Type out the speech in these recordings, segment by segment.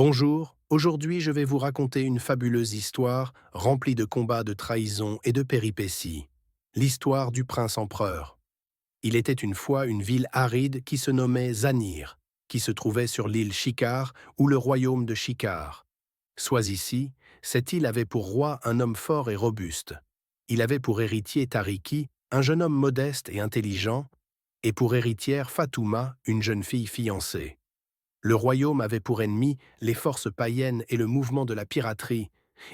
Bonjour, aujourd'hui je vais vous raconter une fabuleuse histoire remplie de combats, de trahison et de péripéties. L'histoire du prince empereur. Il était une fois une ville aride qui se nommait Zanir, qui se trouvait sur l'île Shikar ou le royaume de Shikar. Soit ici, cette île avait pour roi un homme fort et robuste. Il avait pour héritier Tariki, un jeune homme modeste et intelligent, et pour héritière Fatouma, une jeune fille fiancée. Le royaume avait pour ennemis les forces païennes et le mouvement de la piraterie.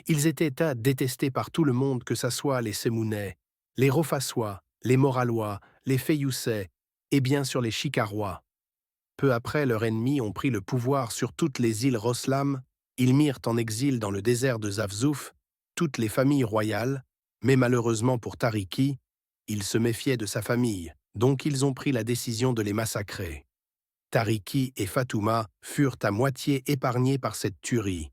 Ils étaient détestés par tout le monde, que ce soit les Sémounais, les Rofassois, les Moralois, les Fayoussais et bien sûr les Chicarois. Peu après, leurs ennemis ont pris le pouvoir sur toutes les îles Roslam. Ils mirent en exil dans le désert de Zafzouf toutes les familles royales, mais malheureusement pour Tariki, il se méfiait de sa famille, donc ils ont pris la décision de les massacrer. Tariki et Fatouma furent à moitié épargnés par cette tuerie.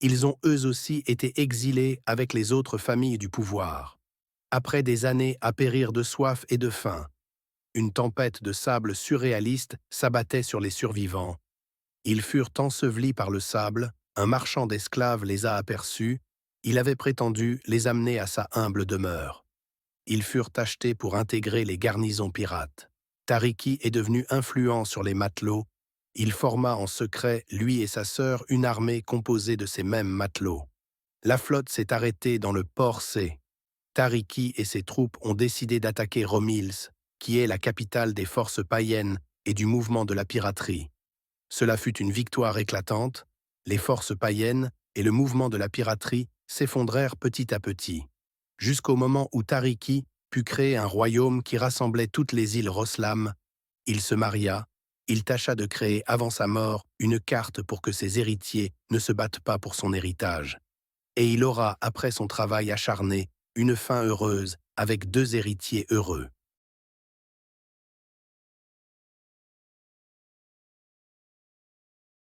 Ils ont eux aussi été exilés avec les autres familles du pouvoir. Après des années à périr de soif et de faim, une tempête de sable surréaliste s'abattait sur les survivants. Ils furent ensevelis par le sable, un marchand d'esclaves les a aperçus, il avait prétendu les amener à sa humble demeure. Ils furent achetés pour intégrer les garnisons pirates. Tariki est devenu influent sur les matelots. Il forma en secret, lui et sa sœur, une armée composée de ces mêmes matelots. La flotte s'est arrêtée dans le port C. Tariki et ses troupes ont décidé d'attaquer Romils, qui est la capitale des forces païennes et du mouvement de la piraterie. Cela fut une victoire éclatante. Les forces païennes et le mouvement de la piraterie s'effondrèrent petit à petit, jusqu'au moment où Tariki put créer un royaume qui rassemblait toutes les îles Roslam. Il se maria, il tâcha de créer avant sa mort une carte pour que ses héritiers ne se battent pas pour son héritage. Et il aura, après son travail acharné, une fin heureuse avec deux héritiers heureux.